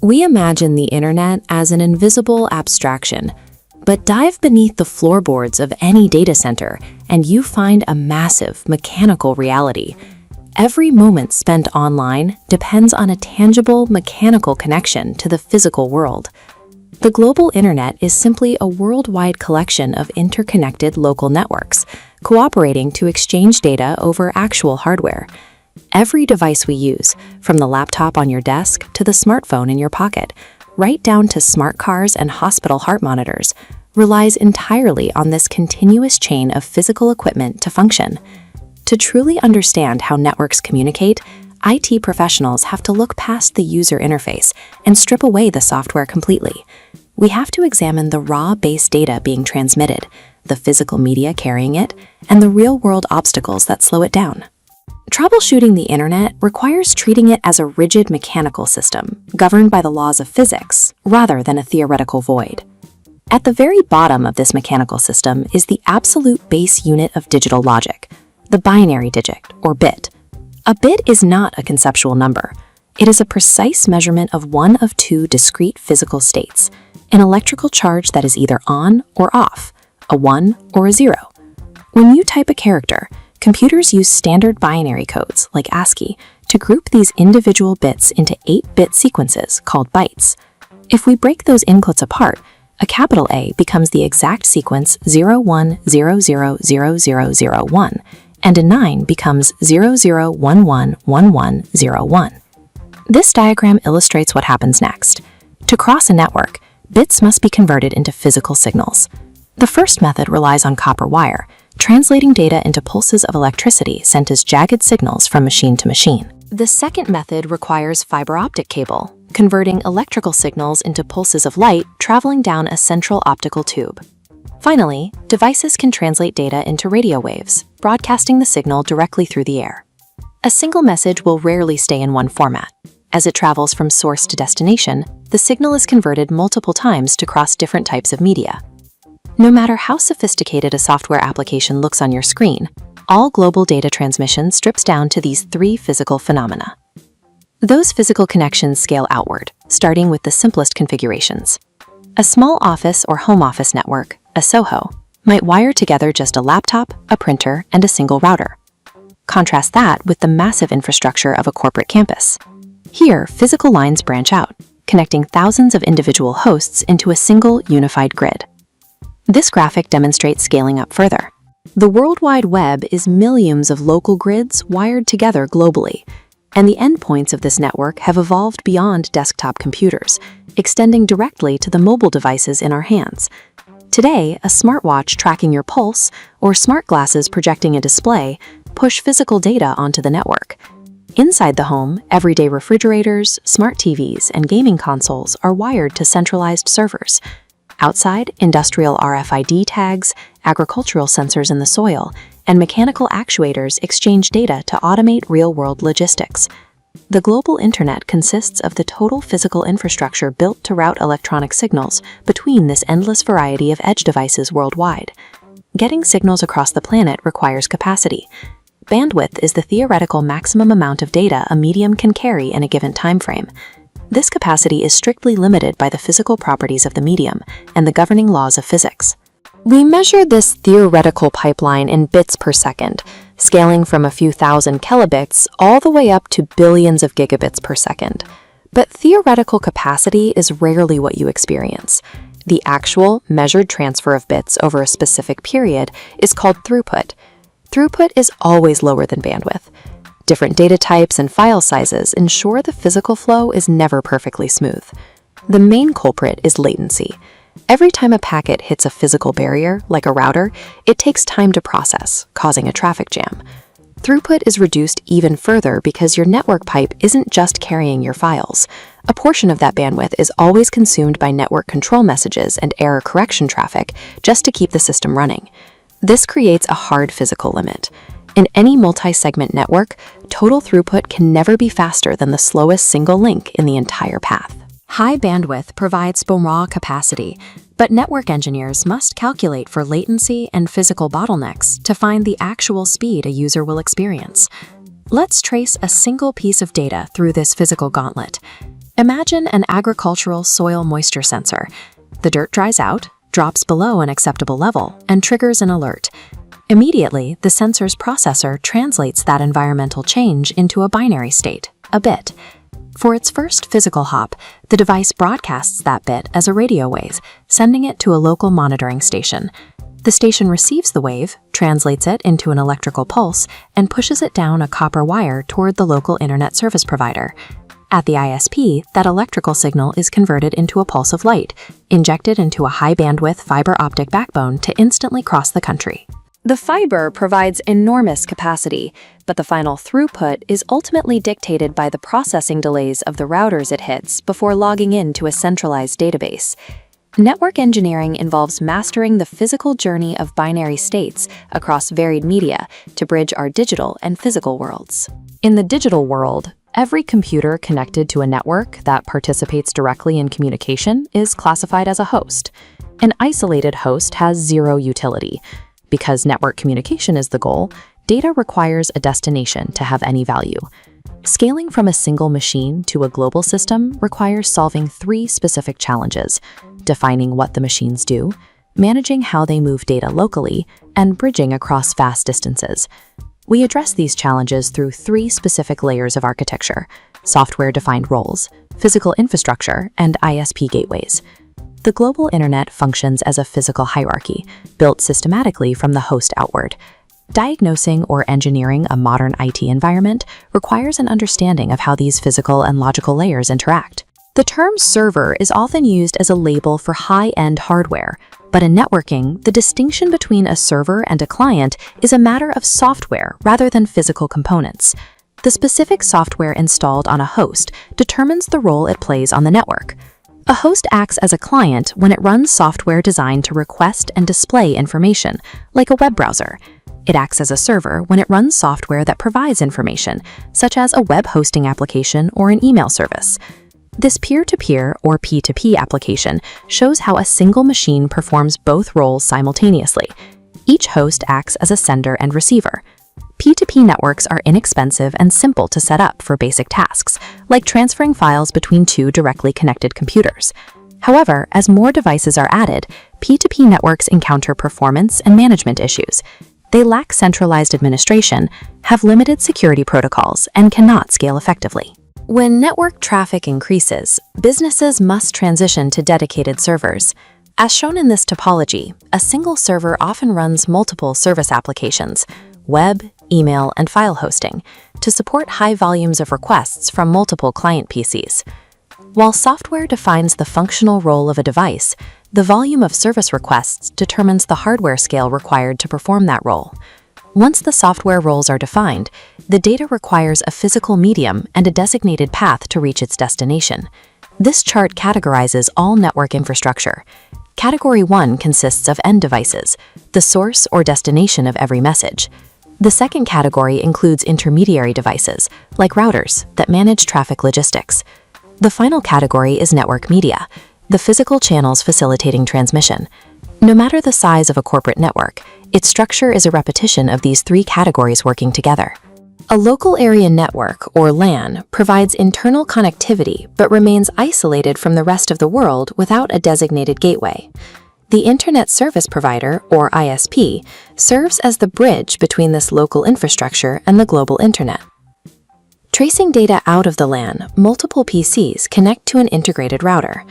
We imagine the internet as an invisible abstraction, but dive beneath the floorboards of any data center and you find a massive mechanical reality. Every moment spent online depends on a tangible mechanical connection to the physical world. The global internet is simply a worldwide collection of interconnected local networks, cooperating to exchange data over actual hardware. Every device we use, from the laptop on your desk to the smartphone in your pocket, right down to smart cars and hospital heart monitors, relies entirely on this continuous chain of physical equipment to function. To truly understand how networks communicate, IT professionals have to look past the user interface and strip away the software completely. We have to examine the raw base data being transmitted, the physical media carrying it, and the real-world obstacles that slow it down. Troubleshooting the internet requires treating it as a rigid mechanical system, governed by the laws of physics, rather than a theoretical void. At the very bottom of this mechanical system is the absolute base unit of digital logic, the binary digit, or bit. A bit is not a conceptual number. It is a precise measurement of one of two discrete physical states, an electrical charge that is either on or off, a 1 or a 0. When you type a character, computers use standard binary codes, like ASCII, to group these individual bits into 8-bit sequences called bytes. If we break those inputs apart, a capital A becomes the exact sequence 01000001, and a 9 becomes 00111101. This diagram illustrates what happens next. To cross a network, bits must be converted into physical signals. The first method relies on copper wire, translating data into pulses of electricity sent as jagged signals from machine to machine. The second method requires fiber-optic cable, converting electrical signals into pulses of light traveling down a central optical tube. Finally, devices can translate data into radio waves, broadcasting the signal directly through the air. A single message will rarely stay in one format. As it travels from source to destination, the signal is converted multiple times to cross different types of media. No matter how sophisticated a software application looks on your screen, all global data transmission strips down to these three physical phenomena. Those physical connections scale outward, starting with the simplest configurations. A small office or home office network, a SOHO, might wire together just a laptop, a printer, and a single router. Contrast that with the massive infrastructure of a corporate campus. Here, physical lines branch out, connecting thousands of individual hosts into a single unified grid. This graphic demonstrates scaling up further. The World Wide Web is millions of local grids wired together globally, and the endpoints of this network have evolved beyond desktop computers, extending directly to the mobile devices in our hands. Today, a smartwatch tracking your pulse or smart glasses projecting a display push physical data onto the network. Inside the home, everyday refrigerators, smart TVs, and gaming consoles are wired to centralized servers. Outside, industrial RFID tags, agricultural sensors in the soil, and mechanical actuators exchange data to automate real-world logistics. The global internet consists of the total physical infrastructure built to route electronic signals between this endless variety of edge devices worldwide. Getting signals across the planet requires capacity. Bandwidth is the theoretical maximum amount of data a medium can carry in a given time frame. This capacity is strictly limited by the physical properties of the medium and the governing laws of physics. We measure this theoretical pipeline in bits per second, scaling from a few thousand kilobits all the way up to billions of gigabits per second. But theoretical capacity is rarely what you experience. The actual, measured transfer of bits over a specific period is called throughput. Throughput is always lower than bandwidth. Different data types and file sizes ensure the physical flow is never perfectly smooth. The main culprit is latency. Every time a packet hits a physical barrier, like a router, it takes time to process, causing a traffic jam. Throughput is reduced even further because your network pipe isn't just carrying your files. A portion of that bandwidth is always consumed by network control messages and error correction traffic just to keep the system running. This creates a hard physical limit. In any multi-segment network, total throughput can never be faster than the slowest single link in the entire path. High bandwidth provides raw capacity, but network engineers must calculate for latency and physical bottlenecks to find the actual speed a user will experience. Let's trace a single piece of data through this physical gauntlet. Imagine an agricultural soil moisture sensor. The dirt dries out, drops below an acceptable level, and triggers an alert. Immediately, the sensor's processor translates that environmental change into a binary state, a bit. For its first physical hop, the device broadcasts that bit as a radio wave, sending it to a local monitoring station. The station receives the wave, translates it into an electrical pulse, and pushes it down a copper wire toward the local internet service provider. At the ISP, that electrical signal is converted into a pulse of light, injected into a high-bandwidth fiber-optic backbone to instantly cross the country. The fiber provides enormous capacity, but the final throughput is ultimately dictated by the processing delays of the routers it hits before logging into a centralized database. Network engineering involves mastering the physical journey of binary states across varied media to bridge our digital and physical worlds. In the digital world, every computer connected to a network that participates directly in communication is classified as a host. An isolated host has zero utility. Because network communication is the goal, data requires a destination to have any value. Scaling from a single machine to a global system requires solving three specific challenges: defining what the machines do, managing how they move data locally, and bridging across vast distances. We address these challenges through three specific layers of architecture: software-defined roles, physical infrastructure, and ISP gateways. The global internet functions as a physical hierarchy, built systematically from the host outward. Diagnosing or engineering a modern IT environment requires an understanding of how these physical and logical layers interact. The term server is often used as a label for high-end hardware, but in networking, the distinction between a server and a client is a matter of software rather than physical components. The specific software installed on a host determines the role it plays on the network. A host acts as a client when it runs software designed to request and display information, like a web browser. It acts as a server when it runs software that provides information, such as a web hosting application or an email service. This peer-to-peer or P2P application shows how a single machine performs both roles simultaneously. Each host acts as a sender and receiver. P2P networks are inexpensive and simple to set up for basic tasks, like transferring files between two directly connected computers. However, as more devices are added, P2P networks encounter performance and management issues. They lack centralized administration, have limited security protocols, and cannot scale effectively. When network traffic increases, businesses must transition to dedicated servers. As shown in this topology, a single server often runs multiple service applications, web, email, and file hosting, to support high volumes of requests from multiple client PCs. While software defines the functional role of a device, the volume of service requests determines the hardware scale required to perform that role. Once the software roles are defined, the data requires a physical medium and a designated path to reach its destination. This chart categorizes all network infrastructure. Category 1 consists of end devices, the source or destination of every message. The second category includes intermediary devices, like routers, that manage traffic logistics. The final category is network media, the physical channels facilitating transmission. No matter the size of a corporate network, its structure is a repetition of these three categories working together. A local area network, or LAN, provides internal connectivity but remains isolated from the rest of the world without a designated gateway. The Internet Service Provider, or ISP, serves as the bridge between this local infrastructure and the global internet. Tracing data out of the LAN, multiple PCs connect to an integrated router.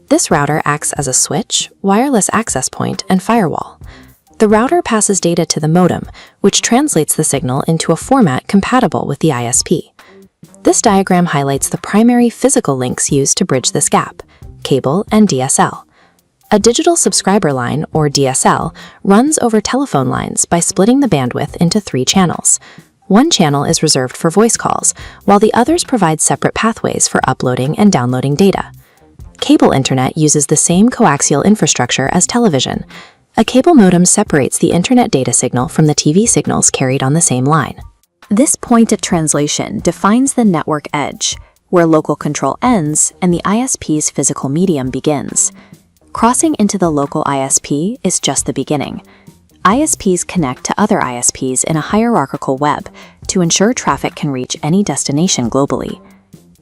This router acts as a switch, wireless access point, and firewall. The router passes data to the modem, which translates the signal into a format compatible with the ISP. This diagram highlights the primary physical links used to bridge this gap: cable and DSL. A digital subscriber line, or DSL, runs over telephone lines by splitting the bandwidth into three channels. One channel is reserved for voice calls, while the others provide separate pathways for uploading and downloading data. Cable internet uses the same coaxial infrastructure as television. A cable modem separates the internet data signal from the TV signals carried on the same line. This point of translation defines the network edge, where local control ends and the ISP's physical medium begins. Crossing into the local ISP is just the beginning. ISPs connect to other ISPs in a hierarchical web to ensure traffic can reach any destination globally.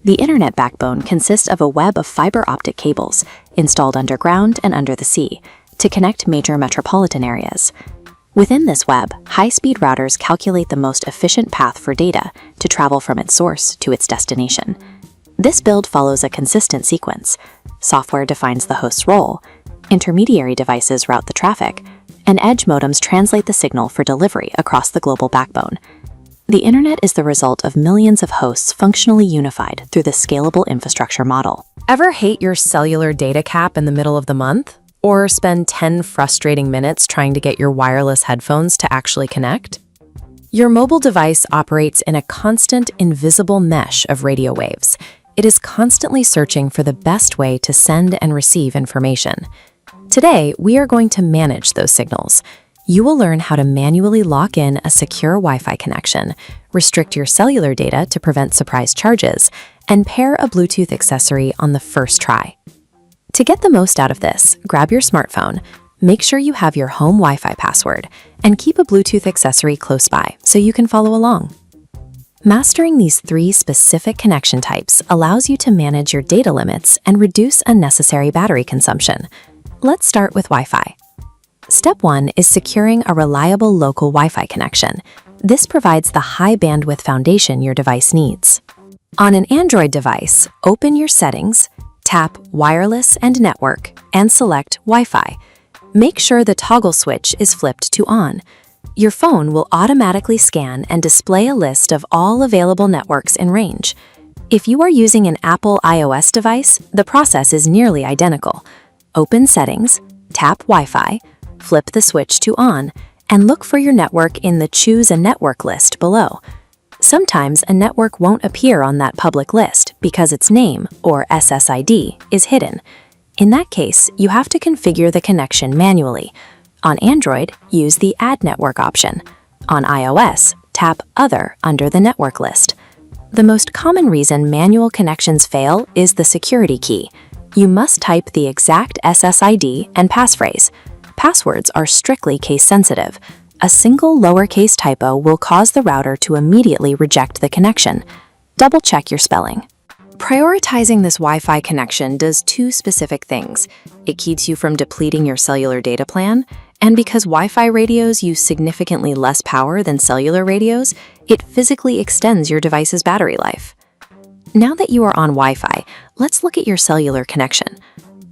The internet backbone consists of a web of fiber-optic cables installed underground and under the sea to connect major metropolitan areas. Within this web, high-speed routers calculate the most efficient path for data to travel from its source to its destination. This build follows a consistent sequence. Software defines the host's role, intermediary devices route the traffic, and edge modems translate the signal for delivery across the global backbone. The internet is the result of millions of hosts functionally unified through the scalable infrastructure model. Ever hate your cellular data cap in the middle of the month? Or spend 10 frustrating minutes trying to get your wireless headphones to actually connect? Your mobile device operates in a constant, invisible mesh of radio waves. It is constantly searching for the best way to send and receive information. Today, we are going to manage those signals. You will learn how to manually lock in a secure Wi-Fi connection, restrict your cellular data to prevent surprise charges, and pair a Bluetooth accessory on the first try. To get the most out of this, grab your smartphone, make sure you have your home Wi-Fi password, and keep a Bluetooth accessory close by so you can follow along. Mastering these 3 specific connection types allows you to manage your data limits and reduce unnecessary battery consumption. Let's start with Wi-Fi. Step 1 is securing a reliable local Wi-Fi connection. This provides the high bandwidth foundation your device needs. On an Android device, open your settings, tap Wireless and Network, and select Wi-Fi. Make sure the toggle switch is flipped to on. Your phone will automatically scan and display a list of all available networks in range. If you are using an Apple iOS device, the process is nearly identical. Open Settings, tap Wi-Fi, flip the switch to on, and look for your network in the Choose a Network list below. Sometimes a network won't appear on that public list because its name, or SSID, is hidden. In that case, you have to configure the connection manually. On Android, use the Add Network option. On iOS, tap Other under the network list. The most common reason manual connections fail is the security key. You must type the exact SSID and passphrase. Passwords are strictly case-sensitive. A single lowercase typo will cause the router to immediately reject the connection. Double-check your spelling. Prioritizing this Wi-Fi connection does 2 specific things. It keeps you from depleting your cellular data plan, and because Wi-Fi radios use significantly less power than cellular radios, it physically extends your device's battery life. Now that you are on Wi-Fi, let's look at your cellular connection.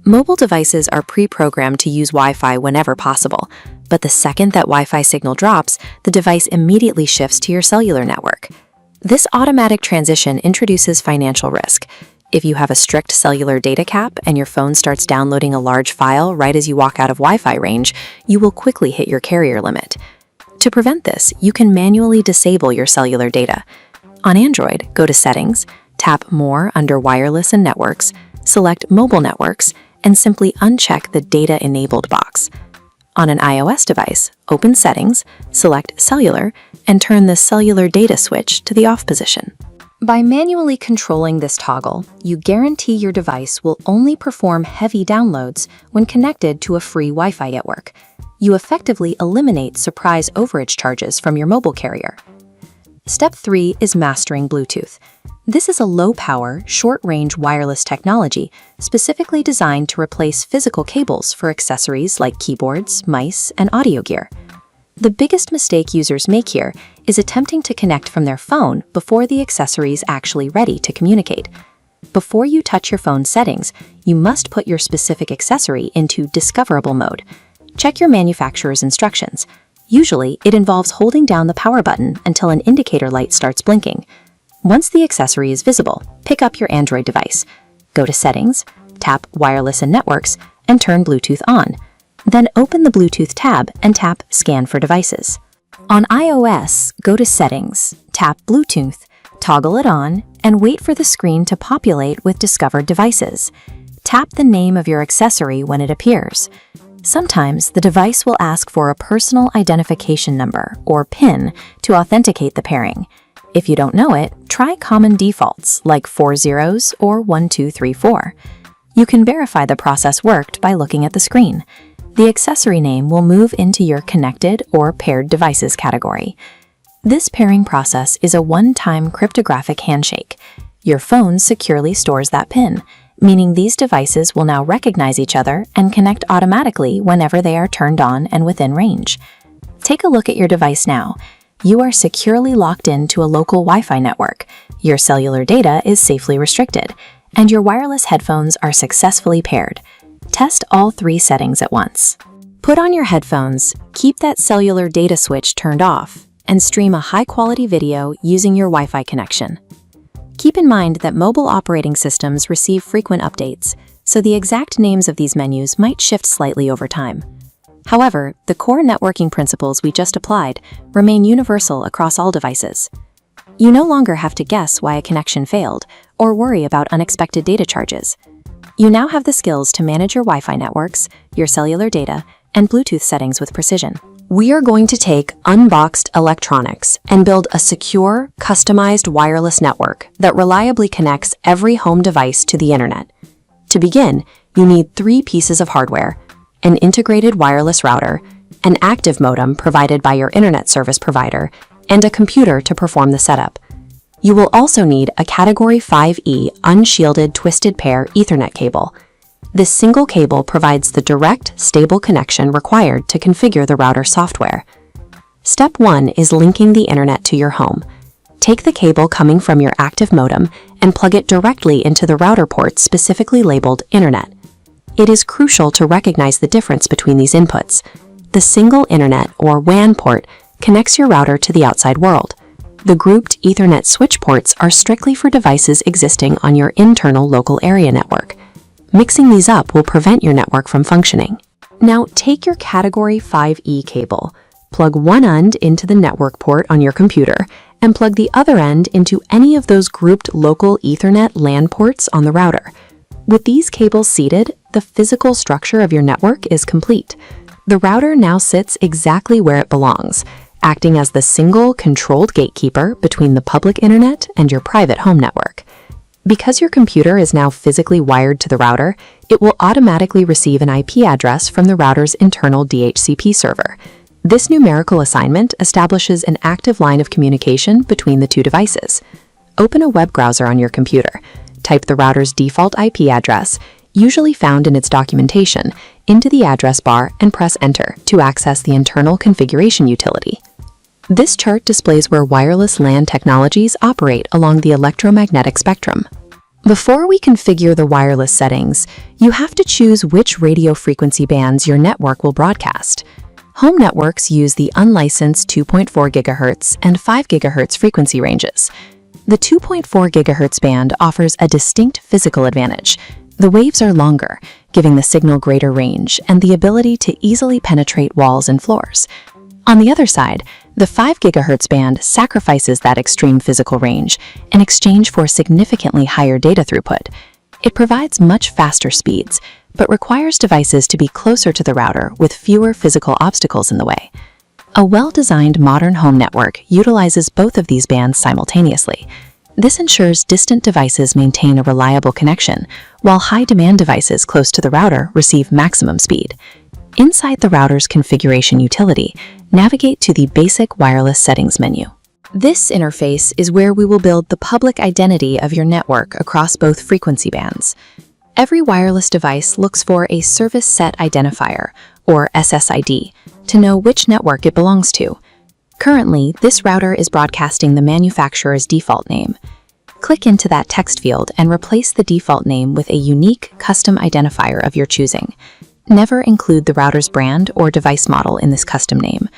Mobile devices are pre-programmed to use Wi-Fi whenever possible, but the second that Wi-Fi signal drops, the device immediately shifts to your cellular network. This automatic transition introduces financial risk. If you have a strict cellular data cap and your phone starts downloading a large file right as you walk out of Wi-Fi range, you will quickly hit your carrier limit. To prevent this, you can manually disable your cellular data. On Android, go to Settings, tap More under Wireless and Networks, select Mobile Networks, and simply uncheck the Data Enabled box. On an iOS device, open Settings, select Cellular, and turn the cellular data switch to the off position. By manually controlling this toggle, you guarantee your device will only perform heavy downloads when connected to a free Wi-Fi network. You effectively eliminate surprise overage charges from your mobile carrier. Step 3 is mastering Bluetooth. This is a low-power, short-range wireless technology specifically designed to replace physical cables for accessories like keyboards, mice, and audio gear. The biggest mistake users make here is attempting to connect from their phone before the accessory is actually ready to communicate. Before you touch your phone's settings, you must put your specific accessory into discoverable mode. Check your manufacturer's instructions. Usually, it involves holding down the power button until an indicator light starts blinking. Once the accessory is visible, pick up your Android device. Go to Settings, tap Wireless and Networks, and turn Bluetooth on. Then open the Bluetooth tab and tap Scan for Devices. On iOS, go to Settings, tap Bluetooth, toggle it on, and wait for the screen to populate with discovered devices. Tap the name of your accessory when it appears. Sometimes the device will ask for a personal identification number, or PIN, to authenticate the pairing. If you don't know it, try common defaults like 4 zeros or 1, 2, 3, 4. You can verify the process worked by looking at the screen. The accessory name will move into your Connected or Paired Devices category. This pairing process is a one-time cryptographic handshake. Your phone securely stores that PIN, meaning these devices will now recognize each other and connect automatically whenever they are turned on and within range. Take a look at your device now. You are securely locked into a local Wi-Fi network, your cellular data is safely restricted, and your wireless headphones are successfully paired. Test all 3 settings at once. Put on your headphones, keep that cellular data switch turned off, and stream a high-quality video using your Wi-Fi connection. Keep in mind that mobile operating systems receive frequent updates, so the exact names of these menus might shift slightly over time. However, the core networking principles we just applied remain universal across all devices. You no longer have to guess why a connection failed or worry about unexpected data charges. You now have the skills to manage your Wi-Fi networks, your cellular data, and Bluetooth settings with precision. We are going to take unboxed electronics and build a secure, customized wireless network that reliably connects every home device to the internet. To begin, you need 3 pieces of hardware: an integrated wireless router, an active modem provided by your internet service provider, and a computer to perform the setup. You will also need a Category 5E unshielded twisted pair Ethernet cable. This single cable provides the direct, stable connection required to configure the router software. Step 1 is linking the internet to your home. Take the cable coming from your active modem and plug it directly into the router port specifically labeled Internet. It is crucial to recognize the difference between these inputs. The single Internet or WAN port connects your router to the outside world. The grouped Ethernet switch ports are strictly for devices existing on your internal local area network. Mixing these up will prevent your network from functioning. Now take your Category 5E cable, plug one end into the network port on your computer, and plug the other end into any of those grouped local Ethernet LAN ports on the router. With these cables seated, the physical structure of your network is complete. The router now sits exactly where it belongs, acting as the single controlled gatekeeper between the public internet and your private home network. Because your computer is now physically wired to the router, it will automatically receive an IP address from the router's internal DHCP server. This numerical assignment establishes an active line of communication between the 2 devices. Open a web browser on your computer. Type the router's default IP address, usually found in its documentation, into the address bar and press Enter to access the internal configuration utility. This chart displays where wireless LAN technologies operate along the electromagnetic spectrum. Before we configure the wireless settings, you have to choose which radio frequency bands your network will broadcast. Home networks use the unlicensed 2.4 GHz and 5 GHz frequency ranges. The 2.4 GHz band offers a distinct physical advantage. The waves are longer, giving the signal greater range and the ability to easily penetrate walls and floors. On the other side, the 5 GHz band sacrifices that extreme physical range in exchange for significantly higher data throughput. It provides much faster speeds, but requires devices to be closer to the router with fewer physical obstacles in the way. A well-designed modern home network utilizes both of these bands simultaneously. This ensures distant devices maintain a reliable connection, while high-demand devices close to the router receive maximum speed. Inside the router's configuration utility, navigate to the Basic Wireless Settings menu. This interface is where we will build the public identity of your network across both frequency bands. Every wireless device looks for a Service Set Identifier, or SSID, to know which network it belongs to. Currently, this router is broadcasting the manufacturer's default name. Click into that text field and replace the default name with a unique custom identifier of your choosing. Never include the router's brand or device model in this custom name.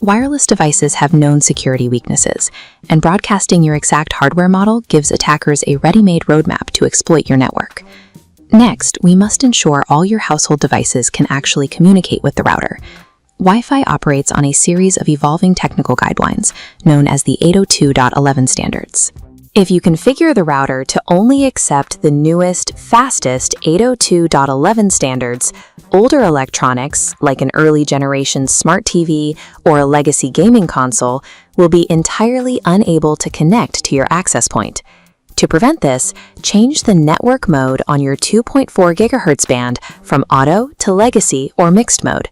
Wireless devices have known security weaknesses, and broadcasting your exact hardware model gives attackers a ready-made roadmap to exploit your network. Next, we must ensure all your household devices can actually communicate with the router. Wi-Fi operates on a series of evolving technical guidelines, known as the 802.11 standards. If you configure the router to only accept the newest, fastest 802.11 standards, older electronics, like an early generation smart TV or a legacy gaming console, will be entirely unable to connect to your access point. To prevent this, change the network mode on your 2.4 GHz band from auto to legacy or mixed mode.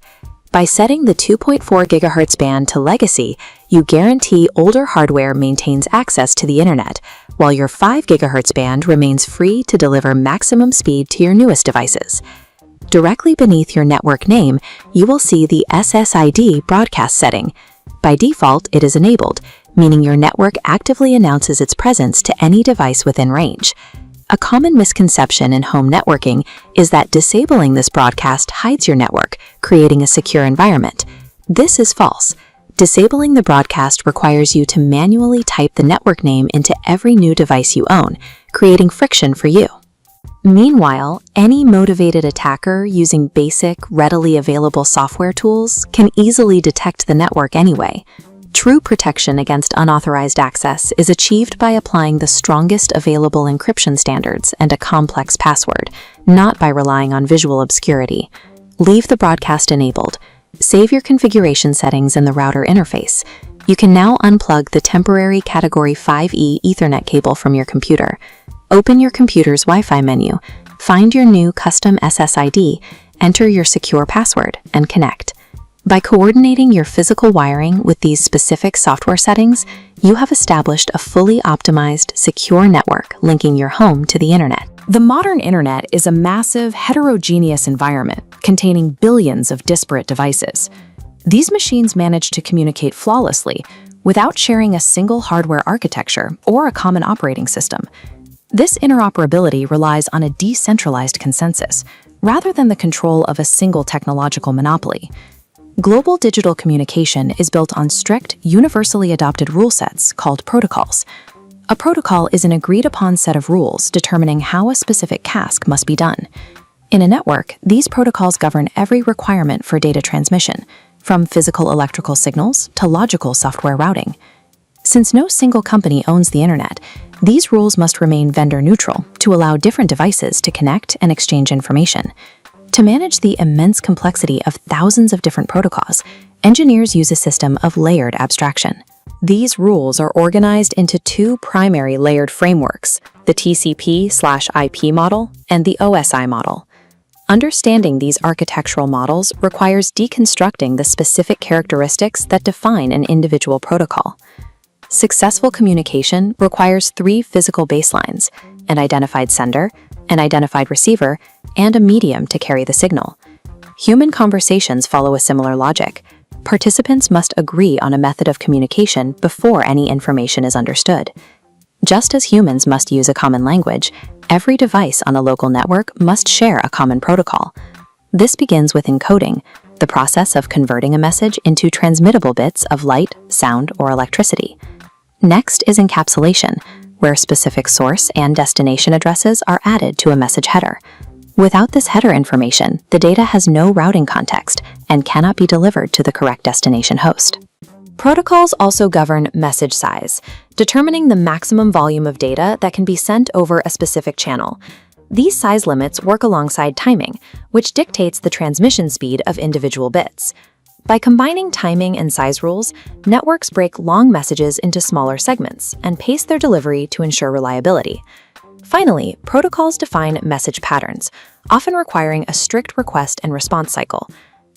By setting the 2.4 GHz band to legacy, you guarantee older hardware maintains access to the internet, while your 5 GHz band remains free to deliver maximum speed to your newest devices. Directly beneath your network name, you will see the SSID broadcast setting. By default, it is enabled, meaning your network actively announces its presence to any device within range. A common misconception in home networking is that disabling this broadcast hides your network, creating a secure environment. This is false. Disabling the broadcast requires you to manually type the network name into every new device you own, creating friction for you. Meanwhile, any motivated attacker using basic, readily available software tools can easily detect the network anyway. True protection against unauthorized access is achieved by applying the strongest available encryption standards and a complex password, not by relying on visual obscurity. Leave the broadcast enabled. Save your configuration settings in the router interface. You can now unplug the temporary Category 5E Ethernet cable from your computer. Open your computer's Wi-Fi menu, find your new custom SSID, enter your secure password, and connect. By coordinating your physical wiring with these specific software settings, you have established a fully optimized, secure network linking your home to the internet. The modern internet is a massive, heterogeneous environment containing billions of disparate devices. These machines manage to communicate flawlessly without sharing a single hardware architecture or a common operating system. This interoperability relies on a decentralized consensus, rather than the control of a single technological monopoly. Global digital communication is built on strict, universally adopted rule sets called protocols. A protocol is an agreed-upon set of rules determining how a specific task must be done. In a network, these protocols govern every requirement for data transmission, from physical electrical signals to logical software routing. Since no single company owns the internet, these rules must remain vendor-neutral to allow different devices to connect and exchange information. To manage the immense complexity of thousands of different protocols, engineers use a system of layered abstraction. These rules are organized into two primary layered frameworks, the TCP/IP model and the OSI model. Understanding these architectural models requires deconstructing the specific characteristics that define an individual protocol. Successful communication requires three physical baselines: an identified sender, an identified receiver, and a medium to carry the signal. Human conversations follow a similar logic. Participants must agree on a method of communication before any information is understood. Just as humans must use a common language, every device on a local network must share a common protocol. This begins with encoding, the process of converting a message into transmittable bits of light, sound, or electricity. Next is encapsulation, where specific source and destination addresses are added to a message header. Without this header information, the data has no routing context and cannot be delivered to the correct destination host. Protocols also govern message size, determining the maximum volume of data that can be sent over a specific channel. These size limits work alongside timing, which dictates the transmission speed of individual bits. By combining timing and size rules, networks break long messages into smaller segments and pace their delivery to ensure reliability. Finally, protocols define message patterns, often requiring a strict request and response cycle.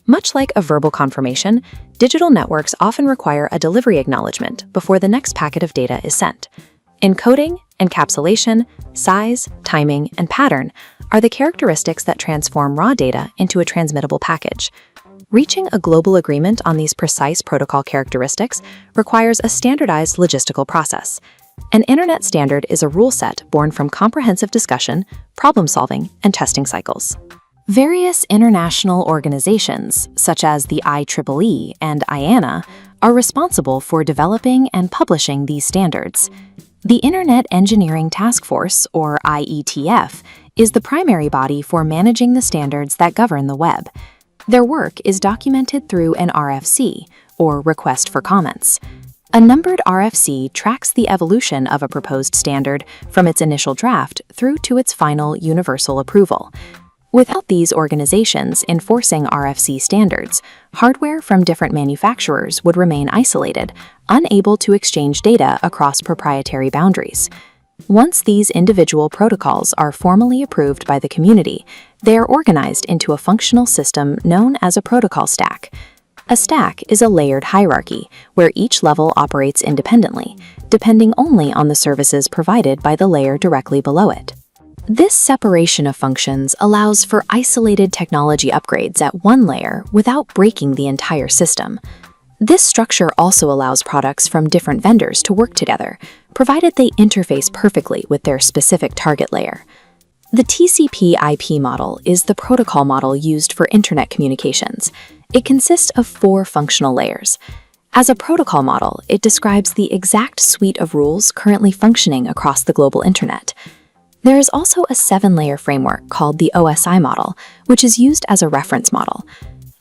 Much like a verbal confirmation, digital networks often require a delivery acknowledgement before the next packet of data is sent. Encoding, encapsulation, size, timing, and pattern are the characteristics that transform raw data into a transmittable package. Reaching a global agreement on these precise protocol characteristics requires a standardized logistical process. An internet standard is a rule set born from comprehensive discussion, problem-solving, and testing cycles. Various international organizations, such as the IEEE and IANA, are responsible for developing and publishing these standards. The Internet Engineering Task Force, or IETF, is the primary body for managing the standards that govern the web. Their work is documented through an RFC, or Request for Comments. A numbered RFC tracks the evolution of a proposed standard from its initial draft through to its final universal approval. Without these organizations enforcing RFC standards, hardware from different manufacturers would remain isolated, unable to exchange data across proprietary boundaries. Once these individual protocols are formally approved by the community, they are organized into a functional system known as a protocol stack. A stack is a layered hierarchy where each level operates independently, depending only on the services provided by the layer directly below it. This separation of functions allows for isolated technology upgrades at one layer without breaking the entire system. This structure also allows products from different vendors to work together, provided they interface perfectly with their specific target layer. The TCP/IP model is the protocol model used for internet communications. It consists of 4 functional layers. As a protocol model, it describes the exact suite of rules currently functioning across the global internet. There is also a 7-layer framework called the OSI model, which is used as a reference model.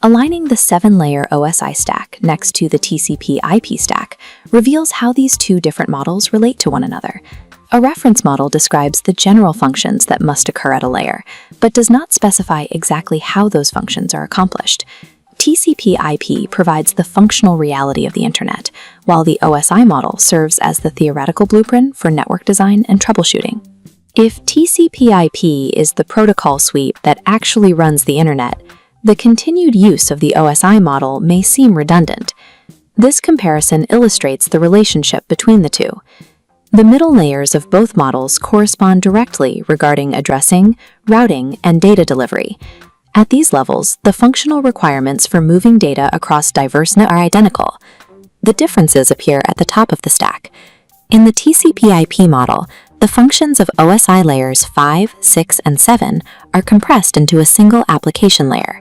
Aligning the 7-layer OSI stack next to the TCP/IP stack reveals how these 2 different models relate to one another. A reference model describes the general functions that must occur at a layer, but does not specify exactly how those functions are accomplished. TCP/IP provides the functional reality of the internet, while the OSI model serves as the theoretical blueprint for network design and troubleshooting. If TCP/IP is the protocol suite that actually runs the internet, the continued use of the OSI model may seem redundant. This comparison illustrates the relationship between the two. The middle layers of both models correspond directly regarding addressing, routing, and data delivery. At these levels, the functional requirements for moving data across diverse networks are identical. The differences appear at the top of the stack. In the TCP/IP model, the functions of OSI layers 5, 6, and 7 are compressed into a single application layer.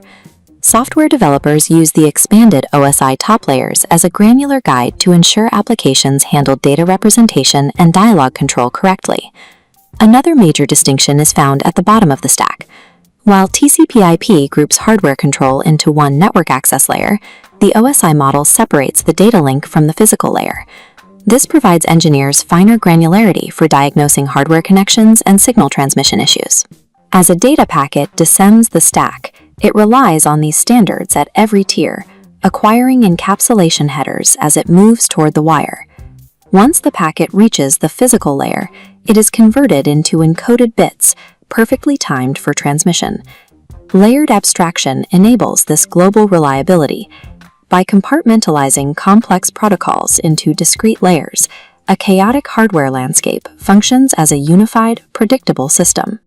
Software developers use the expanded OSI top layers as a granular guide to ensure applications handle data representation and dialog control correctly. Another major distinction is found at the bottom of the stack. While TCP/IP groups hardware control into one network access layer, the OSI model separates the data link from the physical layer. This provides engineers finer granularity for diagnosing hardware connections and signal transmission issues. As a data packet descends the stack, it relies on these standards at every tier, acquiring encapsulation headers as it moves toward the wire. Once the packet reaches the physical layer, it is converted into encoded bits, perfectly timed for transmission. Layered abstraction enables this global reliability. By compartmentalizing complex protocols into discrete layers, a chaotic hardware landscape functions as a unified, predictable system.